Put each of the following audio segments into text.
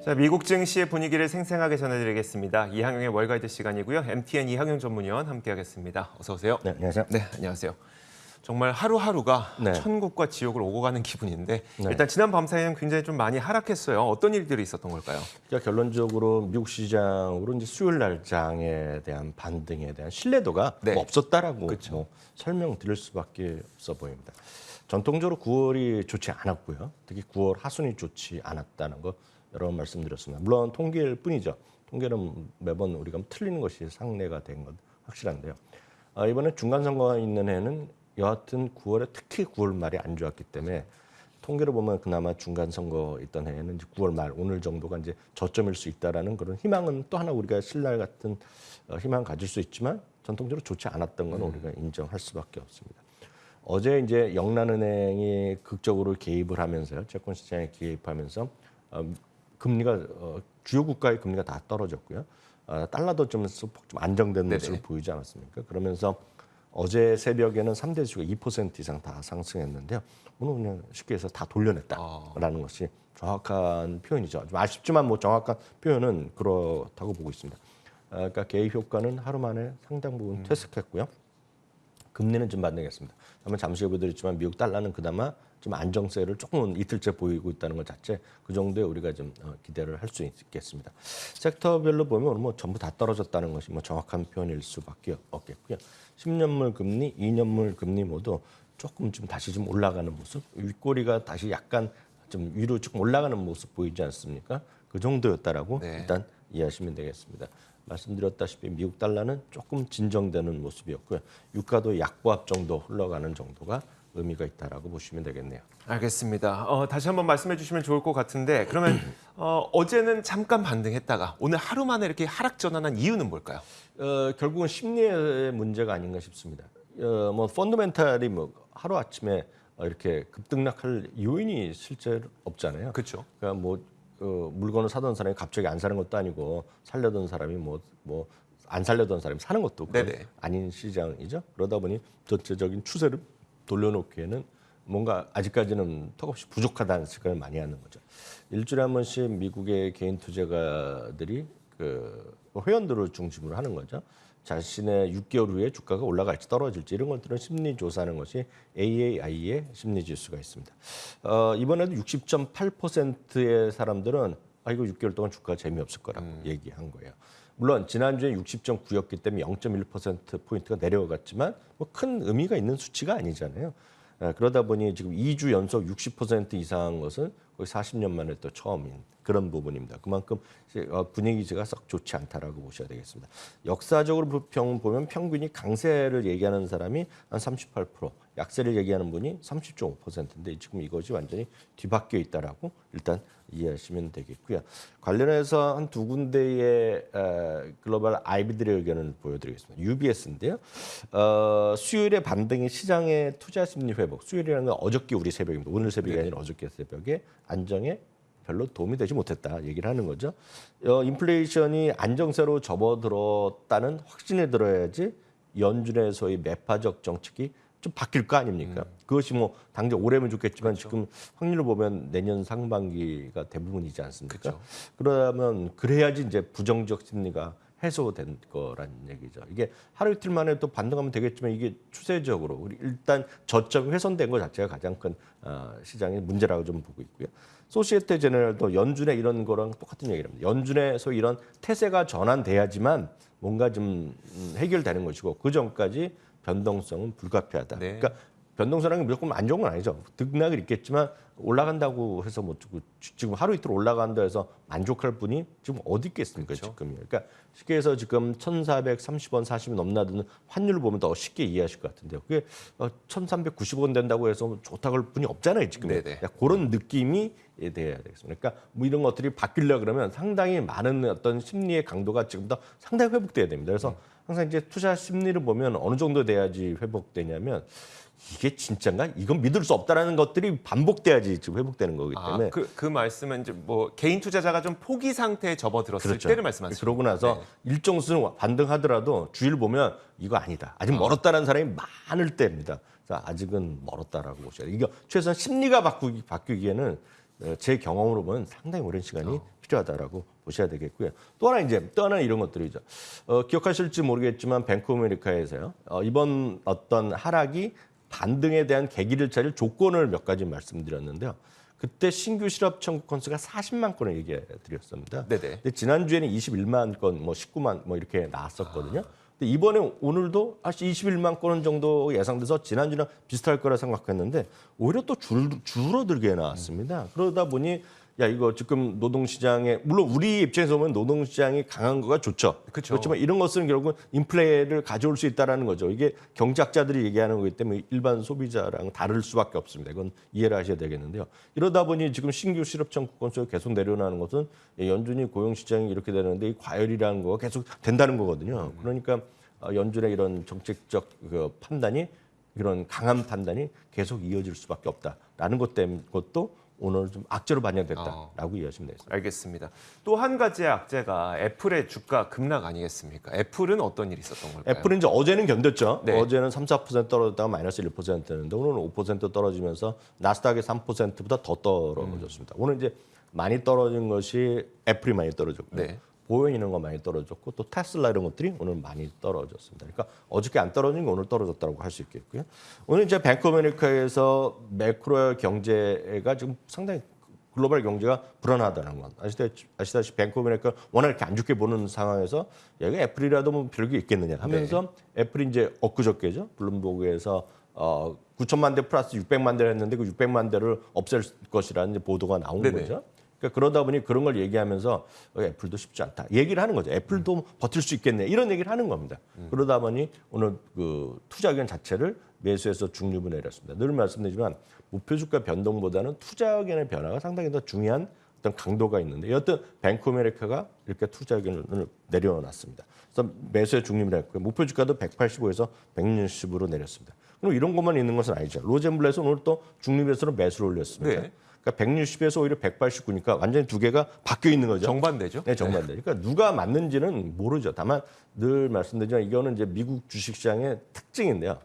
자, 미국 증시의 분위기를 생생하게 전해드리겠습니다. 이항용의 월가이드 시간이고요. MTN 이항용 전문위원 함께하겠습니다. 어서 오세요. 네, 안녕하세요. 네, 안녕하세요. 정말 하루하루가 네. 천국과 지옥을 오고 가는 기분인데 네. 일단 지난 밤 사이에는 굉장히 좀 많이 하락했어요. 어떤 일들이 있었던 걸까요? 그러니까 결론적으로 미국 시장으로 이제 수요일 날장에 대한 반등에 대한 신뢰도가 네. 뭐 없었다라고 그렇죠. 뭐 설명드릴 수밖에 없어 보입니다. 전통적으로 9월이 좋지 않았고요. 특히 9월 하순이 좋지 않았다는 거 여러 번 말씀드렸습니다. 물론 통계일 뿐이죠. 통계는 매번 우리가 틀리는 것이 상례가 된 건 확실한데요. 이번에 중간선거가 있는 해는 여하튼 9월에 특히 9월 말이 안 좋았기 때문에 통계로 보면 그나마 중간선거 있던 해에는 이제 9월 말 오늘 정도가 이제 저점일 수 있다라는 그런 희망은 또 하나 우리가 신랄 같은 희망 가질 수 있지만 전통적으로 좋지 않았던 건 우리가 인정할 수밖에 없습니다. 어제 이제 영란은행이 극적으로 개입을 하면서요, 채권 시장에 개입하면서 금리가 주요 국가의 금리가 다 떨어졌고요. 달러도 좀 안정된 모습을 보이지 않았습니까? 그러면서 어제 새벽에는 3대 지수가 2% 이상 다 상승했는데요. 오늘 그냥 쉽게 해서 다 돌려냈다라는 것이 정확한 표현이죠. 좀 아쉽지만 뭐 정확한 표현은 그렇다고 보고 있습니다. 그러니까 개입 효과는 하루 만에 상당 부분 퇴색했고요. 금리는 좀 반등했습니다. 한번 잠시 후에 보여드렸지만 미국 달러는 그나마 좀 안정세를 조금은 이틀째 보이고 있다는 것 자체 그 정도에 우리가 좀 기대를 할 수 있겠습니다. 섹터별로 보면 오늘 뭐 전부 다 떨어졌다는 것이 뭐 정확한 표현일 수밖에 없겠고요. 10년물 금리, 2년물 금리 모두 조금 좀 다시 좀 올라가는 모습, 윗꼬리가 다시 약간 좀 위로 조금 올라가는 모습 보이지 않습니까? 그 정도였다라고 일단 이해하시면 되겠습니다. 말씀드렸다시피 미국 달러는 조금 진정되는 모습이었고요. 유가도 약보합 정도 흘러가는 정도가 의미가 있다라고 보시면 되겠네요. 알겠습니다. 다시 한번 말씀해 주시면 좋을 것 같은데 그러면 어제는 잠깐 반등했다가 오늘 하루 만에 이렇게 하락 전환한 이유는 뭘까요? 결국은 심리의 문제가 아닌가 싶습니다. 뭐 펀더멘탈이 뭐 하루 아침에 이렇게 급등락할 요인이 실제로 없잖아요. 그렇죠. 그러니까 뭐 물건을 사던 사람이 갑자기 안 사는 것도 아니고 살려던 사람이 뭐 안 살려던 사람이 사는 것도 아닌 시장이죠. 그러다 보니 전체적인 추세를 돌려놓기에는 뭔가 아직까지는 턱없이 부족하다는 생각을 많이 하는 거죠. 일주일에 한 번씩 미국의 개인 투자가들이 회원들을 중심으로 하는 거죠. 자신의 6개월 후에 주가가 올라갈지 떨어질지 이런 것들은 심리 조사하는 것이 AAI의 심리 지수가 있습니다. 이번에도 60.8%의 사람들은 이거 6개월 동안 주가가 재미없을 거라고 얘기한 거예요. 물론 지난주에 60.9였기 때문에 0.1%포인트가 내려갔지만 뭐 큰 의미가 있는 수치가 아니잖아요. 그러다 보니 지금 2주 연속 60% 이상한 것은 거의 40년 만에 또 처음인 그런 부분입니다. 그만큼 분위기가 썩 좋지 않다라고 보셔야 되겠습니다. 역사적으로 보면 평균이 강세를 얘기하는 사람이 한 38%, 약세를 얘기하는 분이 30.5%인데 지금 이것이 완전히 뒤바뀌어 있다라고 일단 이해하시면 되겠고요. 관련해서 한 두 군데의 글로벌 IB들의 의견을 보여드리겠습니다. UBS인데요. 수요일에 반등이 시장의 투자 심리 회복, 수요일이라는 건 어저께 우리 새벽입니다. 오늘 새벽이 아니라 어저께 새벽에 안정에 별로 도움이 되지 못했다 얘기를 하는 거죠. 인플레이션이 안정세로 접어들었다는 확신이 들어야지 연준의 소위 매파적 정책이 좀 바뀔 거 아닙니까? 그것이 뭐 당장 올해면 좋겠지만 지금 확률을 보면 내년 상반기가 대부분이지 않습니까? 그러면 그래야지 이제 부정적 심리가 해소된 거란 얘기죠. 이게 하루 이틀 만에 또 반등하면 되겠지만 이게 추세적으로 우리 일단 저점이 훼손된 것 자체가 가장 큰 시장의 문제라고 좀 보고 있고요. 소시에테 제너럴도 연준의 이런 거랑 똑같은 얘기를 합니다. 연준의 소위 이런 태세가 전환돼야지만 뭔가 좀 해결되는 것이고 그 전까지 변동성은 불가피하다. 그러니까 변동성이라는 게 무조건 안 좋은 건 아니죠. 등락이 있겠지만 올라간다고 해서 뭐 지금 하루 이틀 올라간다 해서 만족할 분이 지금 어디 있겠습니까? 지금이. 그러니까 쉽게 해서 지금 1,430원, 40원 넘나드는 환율을 보면 더 쉽게 이해하실 것 같은데요. 그게 1,390원 된다고 해서 좋다고 할 분이 없잖아요. 지금. 그런 느낌이 돼야 되겠습니다. 그러니까 뭐 이런 것들이 바뀌려고 그러면 상당히 많은 어떤 심리의 강도가 지금부터 상당히 회복돼야 됩니다. 그래서 항상 이제 투자 심리를 보면 어느 정도 돼야지 회복되냐면 이게 진짜인가? 이건 믿을 수 없다라는 것들이 반복돼야지 지금 회복되는 거기 때문에. 그 말씀은 이제 뭐 개인 투자자가 좀 포기 상태에 접어들었을 때를 말씀하시죠. 그러고 나서 일정 수준 반등하더라도 주의를 보면 이거 아니다. 아직 멀었다는 사람이 많을 때입니다. 아직은 멀었다라고 보셔야 돼요. 이게 최소한 심리가 바뀌기에는 제 경험으로 보면 상당히 오랜 시간이 필요하다라고 보셔야 되겠고요. 또 하나 이런 것들이죠. 기억하실지 모르겠지만 뱅크 오브 아메리카에서요. 이번 어떤 하락이 반등에 대한 계기를 찾을 조건을 몇 가지 말씀드렸는데요. 그때 신규 실업 청구 건수가 40만 건을 얘기해 드렸습니다. 네네. 근데 지난주에는 21만 건, 19만 이렇게 나왔었거든요. 근데 이번에 오늘도 한 21만 건 정도 예상돼서 지난주랑 비슷할 거라 생각했는데 오히려 또 줄어들게 나왔습니다. 그러다 보니 야 이거 지금 노동시장에 물론 우리 입장에서 보면 노동시장이 강한 거가 좋죠. 그쵸. 그렇지만 이런 것은 결국은 인플레를 가져올 수 있다라는 거죠. 이게 경제학자들이 얘기하는 거기 때문에 일반 소비자랑 다를 수밖에 없습니다. 이건 이해를 하셔야 되겠는데요. 이러다 보니 지금 신규 실업 청구 건수가 계속 내려나는 것은 연준이 고용시장이 이렇게 되는데 이 과열이라는 거가 계속 된다는 거거든요. 그러니까 연준의 이런 정책적 그 판단이 이런 강한 판단이 계속 이어질 수밖에 없다라는 것도 오늘 좀 악재로 반영됐다라고 이해하시면 되겠습니다. 알겠습니다. 또 한 가지의 악재가 애플의 주가 급락 아니겠습니까? 애플은 어떤 일이 있었던 걸까요? 애플은 이제 어제는 견뎠죠. 네. 어제는 3-4% 떨어졌다가 마이너스 1%였는데 오늘은 5% 떨어지면서 나스닥이 3%보다 더 떨어졌습니다. 오늘 이제 많이 떨어진 것이 애플이 많이 떨어졌고 네. 보잉 이런 거 많이 떨어졌고 또 테슬라 이런 것들이 오늘 많이 떨어졌습니다. 그러니까 어저께 안 떨어진 게 오늘 떨어졌다고 할 수 있겠고요. 오늘 이제 뱅크 오브 아메리카에서 매크로 경제가 지금 상당히 글로벌 경제가 불안하다는 건 아시다시피 뱅크 오브 아메리카 워낙 이렇게 안 좋게 보는 상황에서 여기 애플이라도 뭐 별게 있겠느냐 하면서 애플이 이제 엊그저께죠. 블룸버그에서 9천만 대 플러스 600만 대를 했는데 그 600만 대를 없앨 것이라는 이제 보도가 나온 네네. 거죠. 그러니까 그러다 보니 그런 걸 얘기하면서 애플도 쉽지 않다. 얘기를 하는 거죠. 애플도 버틸 수 있겠네. 이런 얘기를 하는 겁니다. 그러다 보니 오늘 그 투자 의견 자체를 매수해서 중립을 내렸습니다. 늘 말씀드리지만 목표 주가 변동보다는 투자 의견의 변화가 상당히 더 중요한 어떤 강도가 있는데 여튼 뱅크 오브 아메리카가 이렇게 투자 의견을 내려놨습니다. 그래서 매수에 중립을 했고요. 목표 주가도 185에서 160으로 내렸습니다. 그럼 이런 것만 있는 것은 아니죠. 로젠블렛은 오늘 또 중립에서는 매수를 올렸습니다. 네. 그러니까 160에서 오히려 189니까 완전히 두 개가 바뀌어 있는 거죠. 정반대죠? 네, 정반대. 그러니까 누가 맞는지는 모르죠. 다만 늘 말씀드리지만 이거는 이제 미국 주식시장의 특징인데요.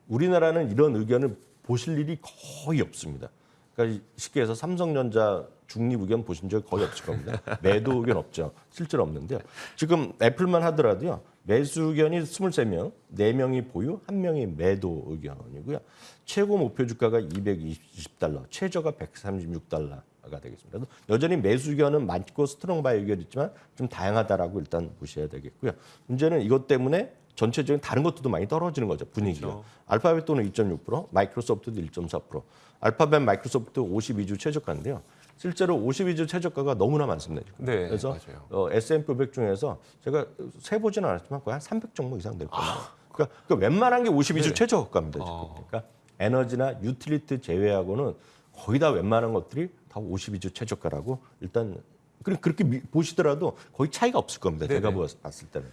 우리나라는 이런 의견을 보실 일이 거의 없습니다. 그러니까 쉽게 해서 삼성전자 중립 의견 보신 적이 거의 없을 겁니다. 매도 의견 없죠. 실제로 없는데요. 지금 애플만 하더라도요. 매수 의견이 23명, 4명이 보유, 1명이 매도 의견이고요. 최고 목표 주가가 220달러, 최저가 136달러가 되겠습니다. 여전히 매수 의견은 많고 스트롱 바이 의견이 있지만 좀 다양하다라고 일단 보셔야 되겠고요. 문제는 이것 때문에 전체적인 다른 것들도 많이 떨어지는 거죠. 분위기가. 그렇죠. 알파벳도는 2.6%, 마이크로소프트도 1.4%. 알파벳 마이크로소프트 52주 최저가인데요. 실제로 52주 최저가가 너무나 많습니다. 지금. 네, 그래서 맞아요. S&P 500 중에서 제가 세보지는 않았지만 거의 한 300종목 이상 될 겁니다. 그러니까 웬만한 게 52주 네. 최저가입니다. 지금. 그러니까 에너지나 유틸리티 제외하고는 거의 다 웬만한 것들이 다 52주 최저가라고 일단 그렇게 보시더라도 거의 차이가 없을 겁니다. 제가 네네. 봤을 때는.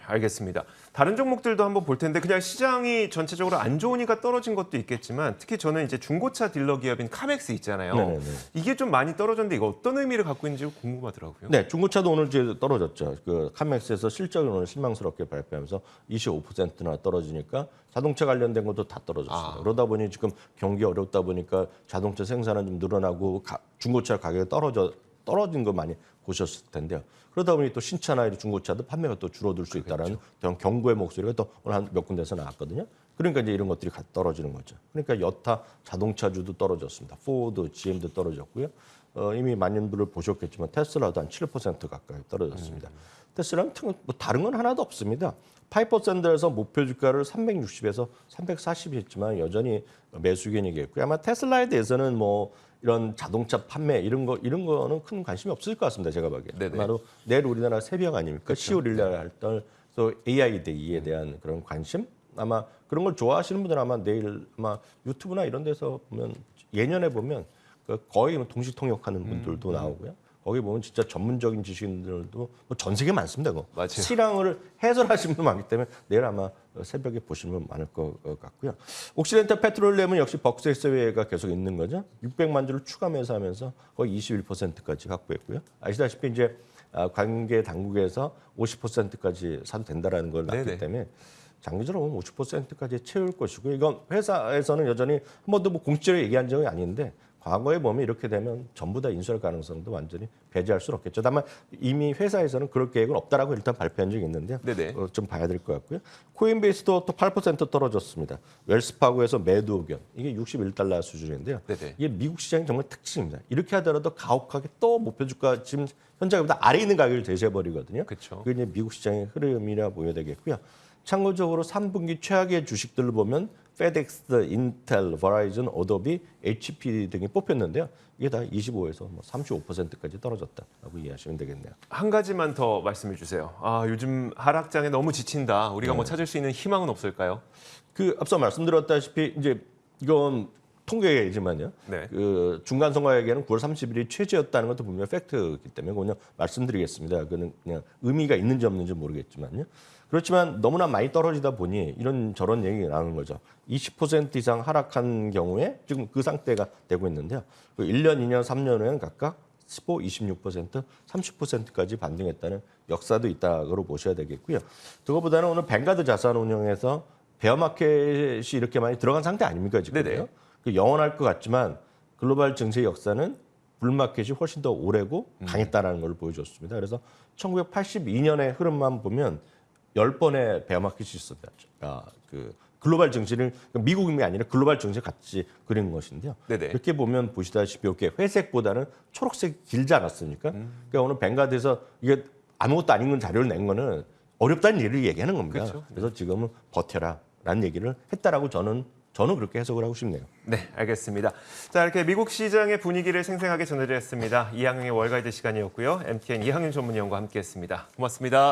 알겠습니다. 다른 종목들도 한번 볼 텐데 그냥 시장이 전체적으로 안 좋으니까 떨어진 것도 있겠지만 특히 저는 이제 중고차 딜러 기업인 카맥스 있잖아요. 네네네. 이게 좀 많이 떨어졌는데 이거 어떤 의미를 갖고 있는지 궁금하더라고요. 네, 중고차도 오늘 이제 떨어졌죠. 그 카맥스에서 실적을 오늘 실망스럽게 발표하면서 25%나 떨어지니까 자동차 관련된 것도 다 떨어졌습니다. 그러다 보니 지금 경기 어렵다 보니까 자동차 생산은 좀 늘어나고 중고차 가격이 떨어진 거 많이 보셨을 텐데요. 그러다 보니 또 신차나 중고차도 판매가 또 줄어들 수 있다라는 그런 경고의 목소리가 또 오늘 한 몇 군데서 나왔거든요. 그러니까 이제 이런 것들이 떨어지는 거죠. 그러니까 여타 자동차주도 떨어졌습니다. 포드, GM도 떨어졌고요. 이미 많은 분들 보셨겠지만 테슬라도 한 7% 가까이 떨어졌습니다. 테슬라는 뭐 다른 건 하나도 없습니다. 5%에서 목표 주가를 360에서 340이 했지만 여전히 매수 견이겠고요. 아마 테슬라에 대해서는 뭐 이런 자동차 판매 이런 거는 큰 관심이 없을 것 같습니다. 제가 보기에. 네네. 바로 내일 우리나라 새벽 아닙니까? 10월 1일 날 할 또 AI 데이에 대한 그런 관심 아마 그런 걸 좋아하시는 분들은 아마 내일 아마 유튜브나 이런 데서 보면 예년에 보면 거의 동시 통역하는 분들도 나오고요. 거기 보면 진짜 전문적인 지식인들도 뭐전 세계 많습니다. 맞아요. 시황을 해설하시는 분 많기 때문에 내일 아마 새벽에 보시는 분 많을 것 같고요. 옥시덴탈 페트롤리움은 역시 벅스엑스웨이가 계속 있는 거죠. 600만 주를 추가 매수하면서 거의 21%까지 확보했고요. 아시다시피 이제 관계 당국에서 50%까지 사도 된다라는 걸 놨기 네네. 때문에 장기적으로 보면 50%까지 채울 것이고 이건 회사에서는 여전히 한 번도 뭐 공식적으로 얘기한 적이 아닌데 과거에 보면 이렇게 되면 전부 다 인수할 가능성도 완전히 배제할 수는 없겠죠. 다만 이미 회사에서는 그럴 계획은 없다라고 일단 발표한 적이 있는데요. 네네. 좀 봐야 될 것 같고요. 코인베이스도 또 8% 떨어졌습니다. 웰스파고에서 매도 의견 이게 61달러 수준인데요. 네네. 이게 미국 시장이 정말 특징입니다. 이렇게 하더라도 가혹하게 또 목표 주가 지금 현재보다 아래 있는 가격을 제시해 버리거든요. 그렇죠. 그게 이제 미국 시장의 흐름이라 보여야 되겠고요. 참고적으로 3분기 최악의 주식들을 보면 페덱스, 인텔, 버라이즌, 어도비, HP 등이 뽑혔는데요. 이게 다 25에서 35%까지 떨어졌다라고 이해하시면 되겠네요. 한 가지만 더 말씀해 주세요. 아, 요즘 하락장에 너무 지친다. 우리가 뭐 찾을 수 있는 희망은 없을까요? 그 앞서 말씀드렸다시피 이제 이건 통계이지만요. 네. 그 중간 선거에게는 9월 30일이 최저였다는 것도 분명 팩트이기 때문에 그냥 말씀드리겠습니다. 그는 그냥 의미가 있는지 없는지 모르겠지만요. 그렇지만 너무나 많이 떨어지다 보니 이런 저런 얘기가 나오는 거죠. 20% 이상 하락한 경우에 지금 그 상태가 되고 있는데요. 그 1년, 2년, 3년 후에는 각각 15, 26%, 30%까지 반등했다는 역사도 있다고 보셔야 되겠고요. 그거보다는 오늘 뱅가드 자산운용에서 베어마켓이 이렇게 많이 들어간 상태 아닙니까 지금? 네네. 그 영원할 것 같지만 글로벌 증시의 역사는 불마켓이 훨씬 더 오래고 강했다라는 걸 보여줬습니다. 그래서 1982년의 흐름만 보면 10번의 베어마켓이 있었다. 그 글로벌 증시를 미국이 아니라 글로벌 증시를 같이 그린 것인데요. 네네. 이렇게 보면 보시다시피 이렇게 회색보다는 초록색이 길지 않았습니까? 그러니까 오늘 뱅가드에서 이게 아무것도 아닌 건 자료를 낸 거는 어렵다는 일을 얘기하는 겁니다. 그렇죠. 그래서 지금은 버텨라라는 얘기를 했다라고 저는 그렇게 해석을 하고 싶네요. 네, 알겠습니다. 자, 이렇게 미국 시장의 분위기를 생생하게 전해드렸습니다. 이항용의 월가이드 시간이었고요. MTN 이항윤 전문위원과 함께했습니다. 고맙습니다.